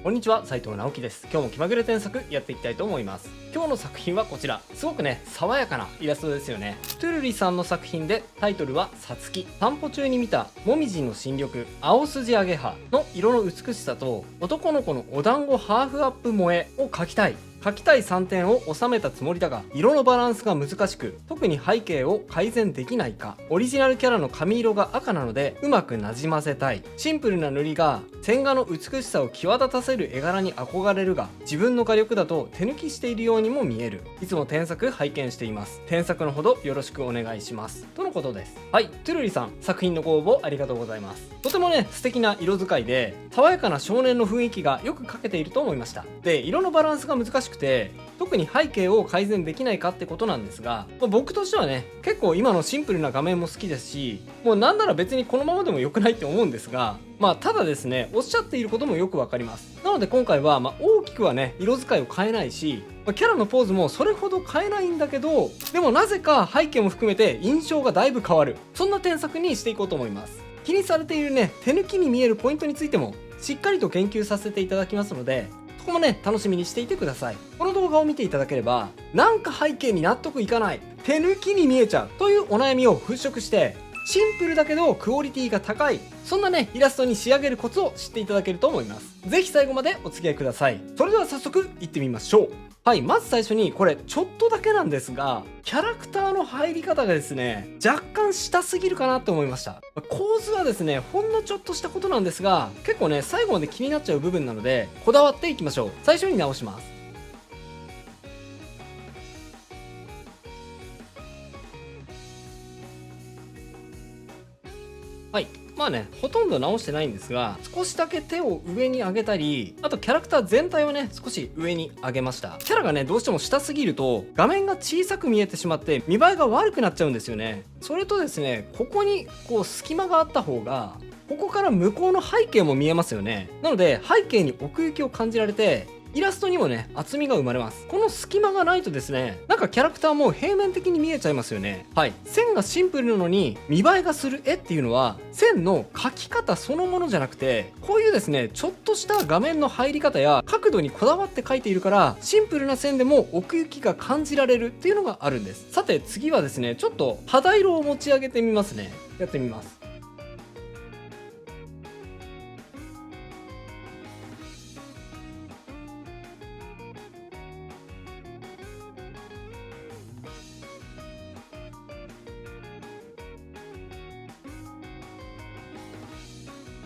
こんにちは、斉藤直樹です。今日も気まぐれ添削やっていきたいと思います。今日の作品はこちら。すごくね、爽やかなイラストですよね。トゥルリさんの作品で、タイトルはさつき。散歩中に見たもみじの新緑、青筋アゲハの色の美しさと、男の子のお団子ハーフアップ萌えを描きたい3点を収めたつもりだが、色のバランスが難しく、特に背景を改善できないか。オリジナルキャラの髪色が赤なのでうまくなじませたい。シンプルな塗りが線画の美しさを際立たせる絵柄に憧れるが、自分の画力だと手抜きしているようにも見える。いつも添削拝見しています。添削のほどよろしくお願いします、とのことです。はい、トゥルリさん、作品のご応募ありがとうございます。とてもね、素敵な色使いで爽やかな少年の雰囲気がよく描けていると思いました。で、色のバランスが難しくて、特に背景を改善できないかってことなんですが、僕としてはね、結構今のシンプルな画面も好きですし、もうなんなら別にこのままでも良くないって思うんですが、ただですね、おっしゃっていることもよくわかります。なので今回は大きくはね、色使いを変えないし、キャラのポーズもそれほど変えないんだけど、でもなぜか背景も含めて印象がだいぶ変わる、そんな添削にしていこうと思います。気にされているね、手抜きに見えるポイントについてもしっかりと研究させていただきますので、そこもね、楽しみにしていてください。この動画を見ていただければ、なんか背景に納得いかない、手抜きに見えちゃうというお悩みを払拭して、シンプルだけどクオリティが高い、そんなね、イラストに仕上げるコツを知っていただけると思います。ぜひ最後までお付き合いください。それでは早速いってみましょう。はい、まず最初にこれちょっとだけなんですが、キャラクターの入り方がですね、若干下すぎるかなと思いました。構図はですね、ほんのちょっとしたことなんですが、結構ね、最後まで気になっちゃう部分なので、こだわっていきましょう。最初に直します。はい、ほとんど直してないんですが、少しだけ手を上に上げたり、あとキャラクター全体をね、少し上に上げました。キャラがね、どうしても下すぎると画面が小さく見えてしまって見栄えが悪くなっちゃうんですよね。それとですね、ここにこう隙間があった方が、ここから向こうの背景も見えますよね。なので背景に奥行きを感じられて、イラストにもね、厚みが生まれます。この隙間がないとですね、なんかキャラクターも平面的に見えちゃいますよね。はい、線がシンプルなのに見栄えがする絵っていうのは、線の描き方そのものじゃなくて、こういうですね、ちょっとした画面の入り方や角度にこだわって描いているから、シンプルな線でも奥行きが感じられるっていうのがあるんです。さて次はですね、ちょっと肌色を持ち上げてみますね。やってみます。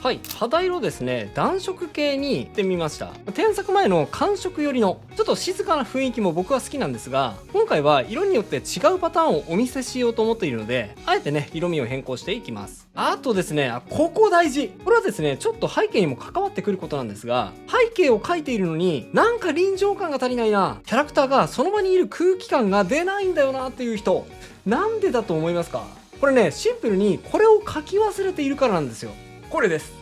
はい、肌色ですね、暖色系に行ってみました。添削前の寒色寄りのちょっと静かな雰囲気も僕は好きなんですが、今回は色によって違うパターンをお見せしようと思っているので、あえてね、色味を変更していきます。あとですね、ここ大事。これはですね、ちょっと背景にも関わってくることなんですが、背景を描いているのになんか臨場感が足りないな、キャラクターがその場にいる空気感が出ないんだよなっていう人、なんでだと思いますか？これね、シンプルにこれを書き忘れているからなんですよ。これです。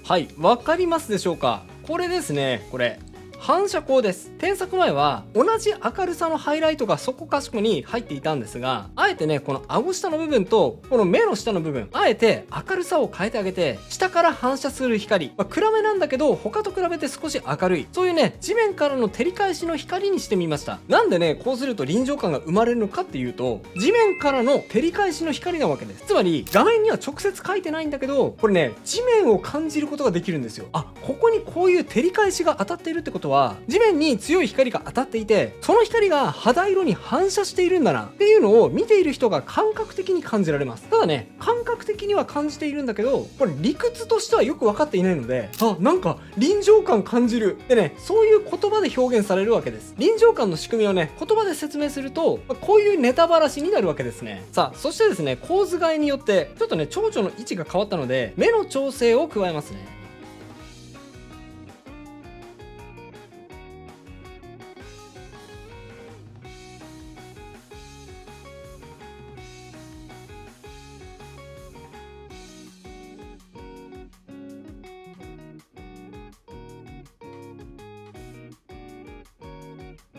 はい、わかりますでしょうか？これですね、これ。反射光です。添削前は同じ明るさのハイライトがそこかしこに入っていたんですが、あえてね、この顎下の部分とこの目の下の部分、あえて明るさを変えてあげて、下から反射する光、暗めなんだけど他と比べて少し明るい、そういうね、地面からの照り返しの光にしてみました。なんでね、こうすると臨場感が生まれるのかっていうと、地面からの照り返しの光なわけです。つまり画面には直接書いてないんだけど、これね、地面を感じることができるんですよ。あ、ここにこういう照り返しが当たっているってことは、地面に強い光が当たっていて、その光が肌色に反射しているんだなっていうのを見ている人が感覚的に感じられます。ただね、感覚的には感じているんだけど、これ理屈としてはよく分かっていないので、なんか臨場感感じるでね、そういう言葉で表現されるわけです。臨場感の仕組みをね、言葉で説明すると、こういうネタばらしになるわけですね。さあ、そしてですね、構図替えによってちょっとね、蝶々の位置が変わったので、目の調整を加えますね。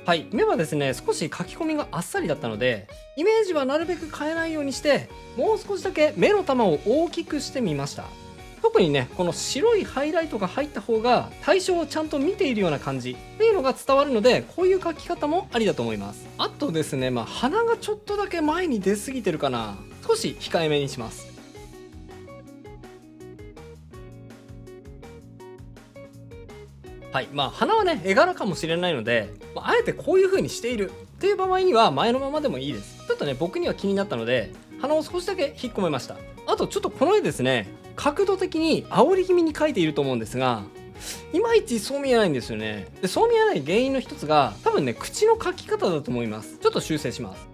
はい、目はですね少し書き込みがあっさりだったので、イメージはなるべく変えないようにして、もう少しだけ目の玉を大きくしてみました。特にねこの白いハイライトが入った方が対象をちゃんと見ているような感じっていうのが伝わるので、こういう書き方もありだと思います。あとですね、鼻がちょっとだけ前に出過ぎてるかな。少し控えめにします。はい、鼻はね絵柄かもしれないので、あえてこういう風にしているっていう場合には前のままでもいいです。ちょっとね僕には気になったので鼻を少しだけ引っ込めました。あとちょっとこの絵ですね、角度的に煽り気味に描いていると思うんですが、いまいちそう見えないんですよね。でそう見えない原因の一つが多分ね口の描き方だと思います。ちょっと修正します。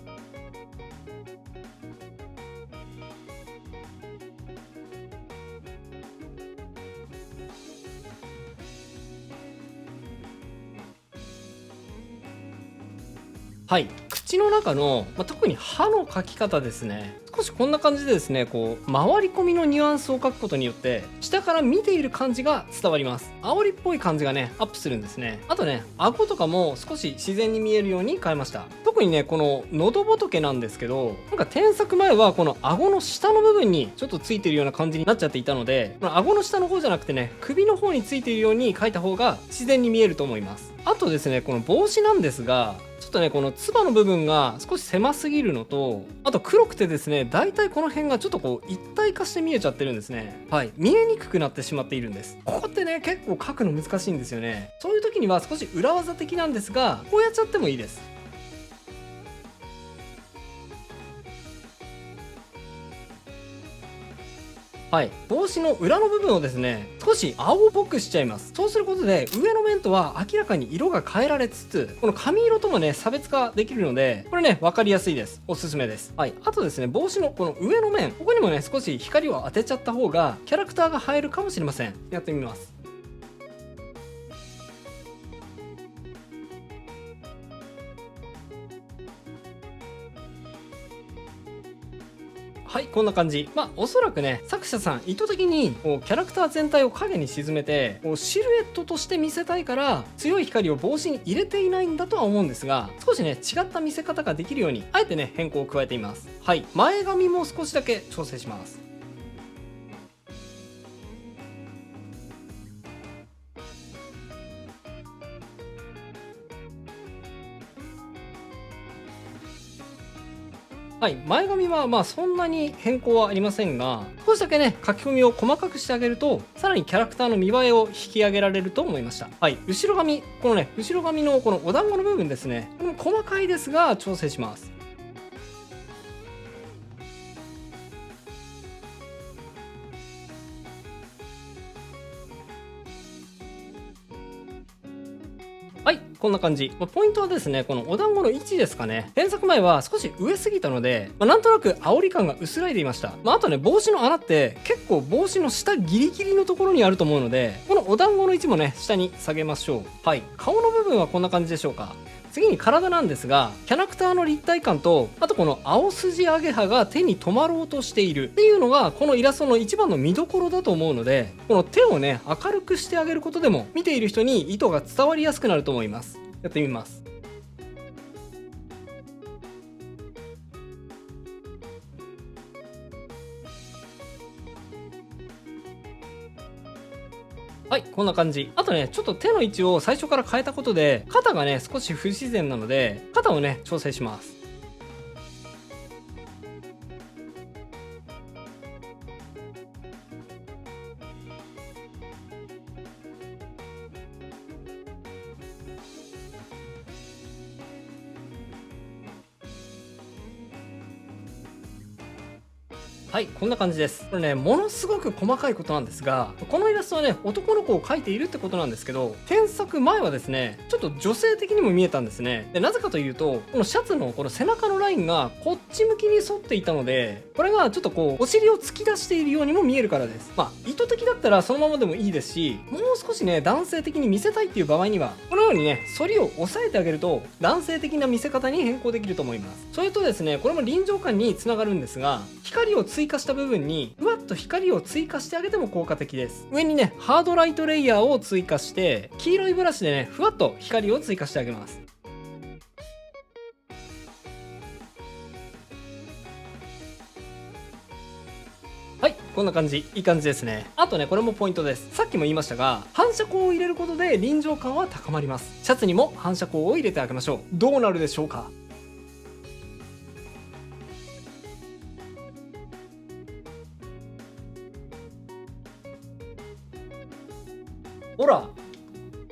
はい、口の中の、特に歯の描き方ですね。少しこんな感じでですね、こう回り込みのニュアンスを描くことによって下から見ている感じが伝わります。煽りっぽい感じがねアップするんですね。あとね顎とかも少し自然に見えるように変えました。特にねこの喉仏なんですけど、なんか添削前はこの顎の下の部分にちょっとついてるような感じになっちゃっていたので、この顎の下の方じゃなくてね首の方についているように描いた方が自然に見えると思います。あとですねこの帽子なんですが、ちょっとねこのつばの部分が少し狭すぎるのと、あと黒くてですねだいたいこの辺がちょっとこう一体化して見えちゃってるんですね。はい、見えにくくなってしまっているんです。ここってね結構描くの難しいんですよね。そういう時には少し裏技的なんですが、こうやっちゃってもいいです。はい、帽子の裏の部分をですね少し青っぽくしちゃいます。そうすることで上の面とは明らかに色が変えられつつ、この髪色ともね差別化できるので、これね分かりやすいです。おすすめです。はい、あとですね帽子のこの上の面、ここにもね少し光を当てちゃった方がキャラクターが映えるかもしれません。やってみます。はい、こんな感じ。おそらくね、作者さん意図的にこうキャラクター全体を影に沈めて、こうシルエットとして見せたいから、強い光を帽子に入れていないんだとは思うんですが、少しね、違った見せ方ができるように、あえてね、変更を加えています。はい、前髪も少しだけ調整します。はい、前髪はそんなに変更はありませんが、少しだけね書き込みを細かくしてあげると、さらにキャラクターの見栄えを引き上げられると思いました。はい、後ろ髪、このね後ろ髪のこのお団子の部分ですね、これも細かいですが調整します。はい、こんな感じ。ポイントはですね、このお団子の位置ですかね。添削前は少し上すぎたので、なんとなく煽り感が薄らいでいました。あとね、帽子の穴って結構帽子の下ギリギリのところにあると思うので、このお団子の位置もね、下に下げましょう。はい、顔の部分はこんな感じでしょうか。次に体なんですが、キャラクターの立体感と、あとこの青筋アゲハが手に止まろうとしているっていうのがこのイラストの一番の見どころだと思うので、この手をね明るくしてあげることでも見ている人に意図が伝わりやすくなると思います。やってみます。はい、こんな感じ。あとね、ちょっと手の位置を最初から変えたことで、肩がね、少し不自然なので、肩をね、調整します。はい、こんな感じです。これね、ものすごく細かいことなんですが、このイラストはね、男の子を描いているってことなんですけど、添削前はですね、ちょっと女性的にも見えたんですね。で、なぜかというと、このシャツのこの背中のラインがこっち向きに沿っていたので、これがちょっとこう、お尻を突き出しているようにも見えるからです。意図的だったらそのままでもいいですし、もう少しね、男性的に見せたいっていう場合には、このようにね、反りを押さえてあげると、男性的な見せ方に変更できると思います。それとですね、これも臨場感につながるんですが、光を追加した部分にふわっと光を追加してあげても効果的です。上にねハードライトレイヤーを追加して、黄色いブラシでねふわっと光を追加してあげます。こんな感じ。いい感じですね。あとね、これもポイントです。さっきも言いましたが、反射光を入れることで臨場感は高まります。シャツにも反射光を入れてあげましょう。どうなるでしょうか。ほら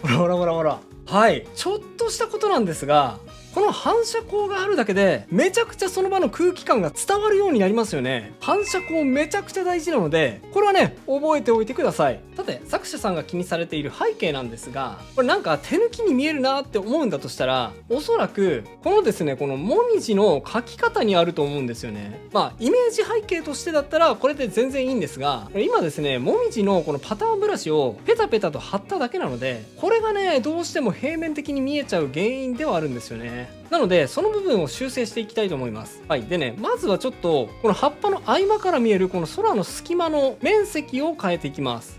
ほらほらほらほら。はい。ちょっとしたことなんですが、この反射光があるだけでめちゃくちゃその場の空気感が伝わるようになりますよね。反射光めちゃくちゃ大事なので、これはね、覚えておいてください。さて、作者さんが気にされている背景なんですが、これなんか手抜きに見えるなって思うんだとしたら、おそらくこのですね、このもみじの描き方にあると思うんですよね。まあイメージ背景としてだったらこれで全然いいんですが、今ですね、もみじのこのパターンブラシをペタペタと貼っただけなので、これがね、どうしても平面的に見えちゃう原因ではあるんですよね。なのでその部分を修正していきたいと思います。はい。でね、まずはちょっとこの葉っぱの合間から見えるこの空の隙間の面積を変えていきます。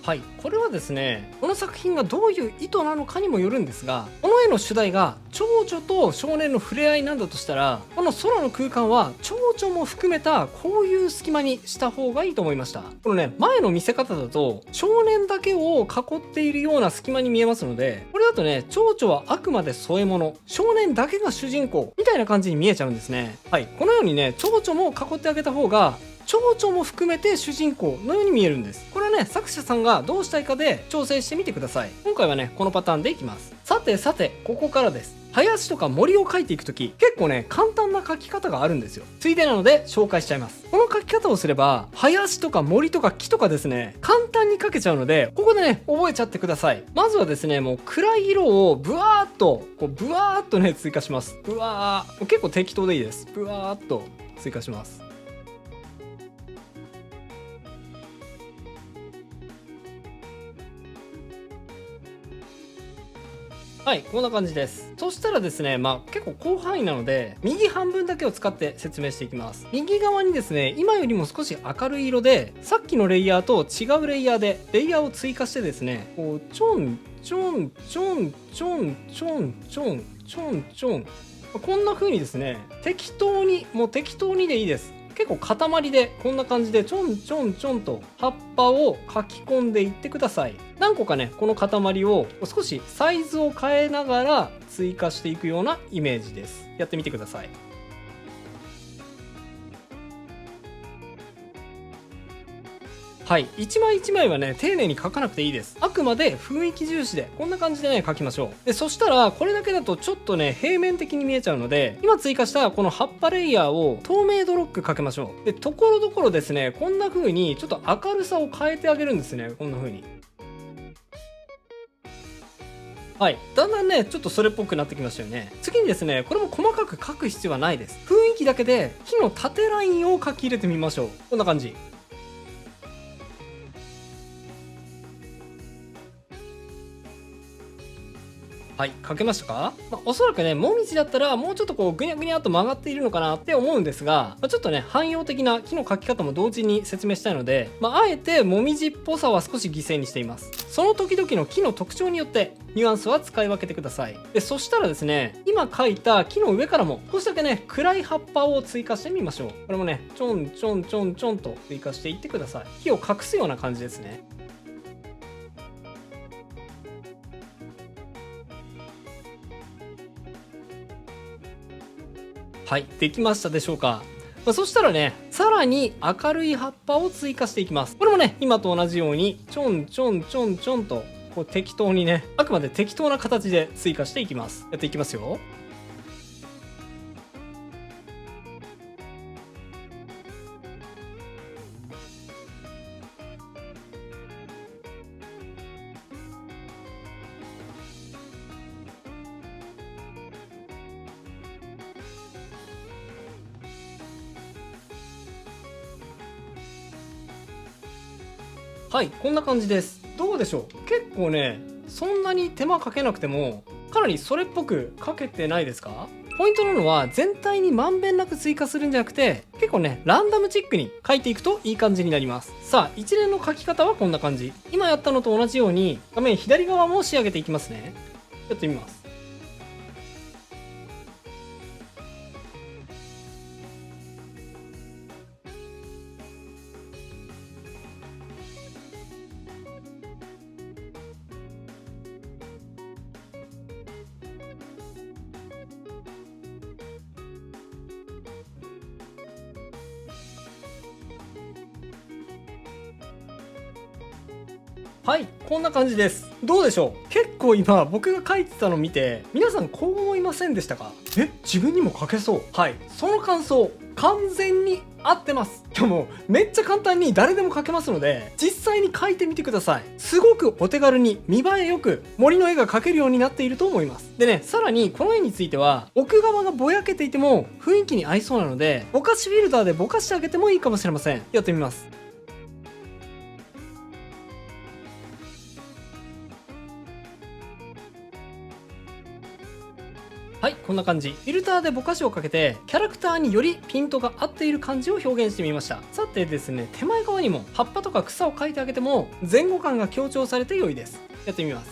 はい、これはですね、この作品がどういう意図なのかにもよるんですが、この絵の主題が蝶々と少年の触れ合いなんだとしたら、この空の空間は蝶々も含めたこういう隙間にした方がいいと思いました。このね、前の見せ方だと少年だけを囲っているような隙間に見えますので、これだとね、蝶々はあくまで添え物、少年だけが主人公みたいな感じに見えちゃうんですね。はい、このようにね、蝶々も囲ってあげた方が蝶々も含めて主人公のように見えるんです。これはね、作者さんがどうしたいかで調整してみてください。今回はね、このパターンでいきます。さてさて、ここからです。林とか森を描いていくとき、結構ね、簡単な描き方があるんですよ。ついでなので紹介しちゃいます。この描き方をすれば、林とか森とか木とかですね、簡単に描けちゃうので、ここでね、覚えちゃってください。まずはですね、もう暗い色をブワーっと、ブワーっとね、追加します。ブワー。結構適当でいいです。ブワーっと追加します。はい、こんな感じです。そしたらですね、結構広範囲なので、右半分だけを使って説明していきます。右側にですね、今よりも少し明るい色で、さっきのレイヤーと違うレイヤーで、レイヤーを追加してですね、こう、ちょん、ちょん、ちょん、ちょん、ちょん、ちょん、ちょん、ちょん。こんな風にですね、適当に、もう適当にでいいです。結構塊でこんな感じでちょんちょんちょんと葉っぱを書き込んでいってください。何個かね、この塊を少しサイズを変えながら追加していくようなイメージです。やってみてください。はい、一枚一枚はね、丁寧に描かなくていいです。あくまで雰囲気重視でこんな感じでね、描きましょう。でそしたらこれだけだとちょっとね、平面的に見えちゃうので、今追加したこの葉っぱレイヤーを透明度ロックかけましょう。でところどころですね、こんな風にちょっと明るさを変えてあげるんですね。こんな風に。はい。だんだんね、ちょっとそれっぽくなってきましたよね。次にですね、これも細かく描く必要はないです。雰囲気だけで木の縦ラインを描き入れてみましょう。こんな感じ。はい、書けましたか？おそらくね、もみじだったらもうちょっとこうぐにゃぐにゃっと曲がっているのかなって思うんですが、ちょっとね、汎用的な木の描き方も同時に説明したいので、あえてもみじっぽさは少し犠牲にしています。その時々の木の特徴によってニュアンスは使い分けてください。でそしたらですね、今描いた木の上からも少しだけね、暗い葉っぱを追加してみましょう。これもね、ちょんちょんちょんちょんと追加していってください。木を隠すような感じですね。はい、できましたでしょうか。そしたらね、さらに明るい葉っぱを追加していきます。これもね、今と同じようにちょんちょんちょんちょんとこう適当にね、あくまで適当な形で追加していきます。やっていきますよ。はい、こんな感じです。どうでしょう？結構ね、そんなに手間かけなくてもかなりそれっぽく描けてないですか？ポイントなのは全体にまんべんなく追加するんじゃなくて、結構ね、ランダムチックに描いていくといい感じになります。さあ、一連の描き方はこんな感じ。今やったのと同じように画面左側も仕上げていきますね。やってみます。はい、こんな感じです。どうでしょう？結構今僕が書いてたの見て皆さんこう思いませんでしたか？自分にも書けそう。はい、その感想完全に合ってます。今日もめっちゃ簡単に誰でも書けますので実際に書いてみてください。すごくお手軽に見栄えよく森の絵が描けるようになっていると思います。でね、さらにこの絵については奥側がぼやけていても雰囲気に合いそうなのでぼかしフィルターでぼかしてあげてもいいかもしれません。やってみます。はい、こんな感じ。フィルターでぼかしをかけてキャラクターによりピントが合っている感じを表現してみました。さてですね、手前側にも葉っぱとか草を描いてあげても前後感が強調されて良いです。やってみます。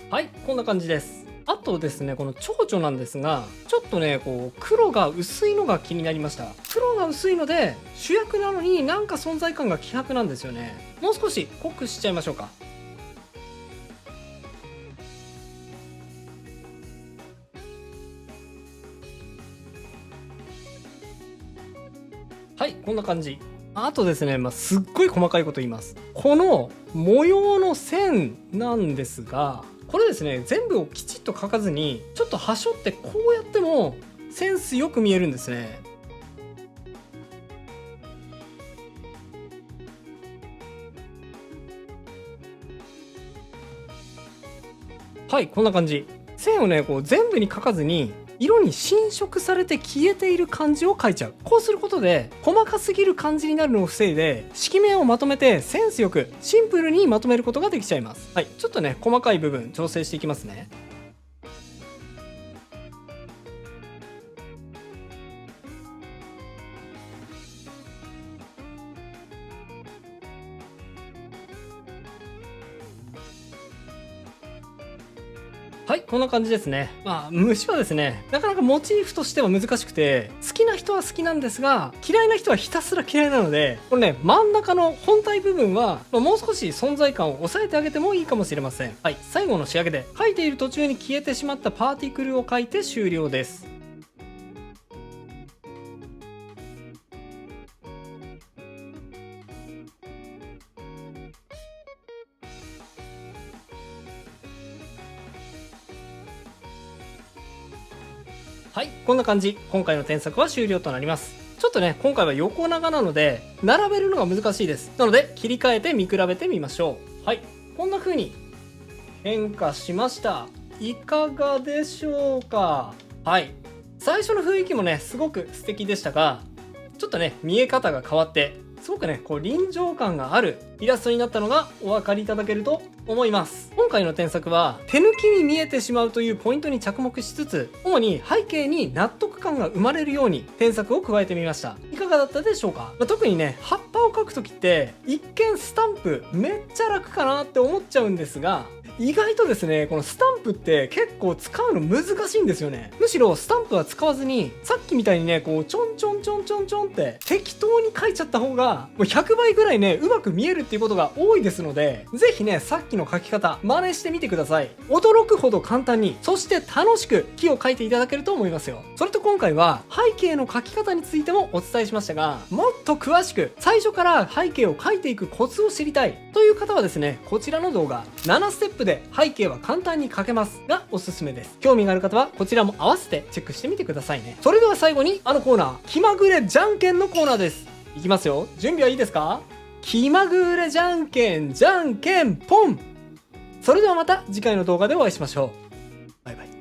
はい、こんな感じです。あとですね、この蝶々なんですが、ちょっとね、こう、黒が薄いのが気になりました。黒が薄いので、主役なのになんか存在感が希薄なんですよね。もう少し濃くしちゃいましょうか。はい、こんな感じ。あとですね、すっごい細かいこと言います。この模様の線なんですが、これですね、全部をきちっと描かずにちょっと端折ってこうやってもセンスよく見えるんですね。はい、こんな感じ。線をね、こう全部に描かずに色に侵食されて消えている感じを描いちゃう。こうすることで細かすぎる感じになるのを防いで色面をまとめてセンスよくシンプルにまとめることができちゃいます。はい、ちょっとね細かい部分調整していきますね。はい、こんな感じですね。虫はですね、なかなかモチーフとしては難しくて、好きな人は好きなんですが、嫌いな人はひたすら嫌いなので、これね、真ん中の本体部分は、もう少し存在感を抑えてあげてもいいかもしれません。はい、最後の仕上げで、描いている途中に消えてしまったパーティクルを描いて終了です。はい、こんな感じ。今回の添削は終了となります。ちょっとね、今回は横長なので、並べるのが難しいです。なので、切り替えて見比べてみましょう。はい、こんな風に変化しました。いかがでしょうか？はい。最初の雰囲気もね、すごく素敵でしたが、ちょっとね、見え方が変わって、すごくね、こう臨場感があるイラストになったのがお分かりいただけると思います。今回の添削は手抜きに見えてしまうというポイントに着目しつつ、主に背景に納得感が生まれるように添削を加えてみました。いかがだったでしょうか？特にね、葉っぱを描くときって一見スタンプめっちゃ楽かなって思っちゃうんですが、意外とですね、このスタンプって結構使うの難しいんですよね。むしろスタンプは使わずに、さっきみたいにね、こうちょんちょんちょんちょんちょんって適当に書いちゃった方がもう100倍ぐらいね、うまく見えるっていうことが多いですので、ぜひね、さっきの書き方真似してみてください。驚くほど簡単に、そして楽しく木を描いていただけると思いますよ。それと今回は背景の描き方についてもお伝えしましたが、もっと詳しく最初から背景を描いていくコツを知りたいという方はですね、こちらの動画7ステップで背景は簡単に描けますがおすすめです。興味がある方はこちらも合わせてチェックしてみてくださいね。それでは最後にあのコーナー、気まぐれじゃんけんのコーナーです。いきますよ。準備はいいですか？気まぐれじゃんけんじゃんけんポン。それではまた次回の動画でお会いしましょう。バイバイ。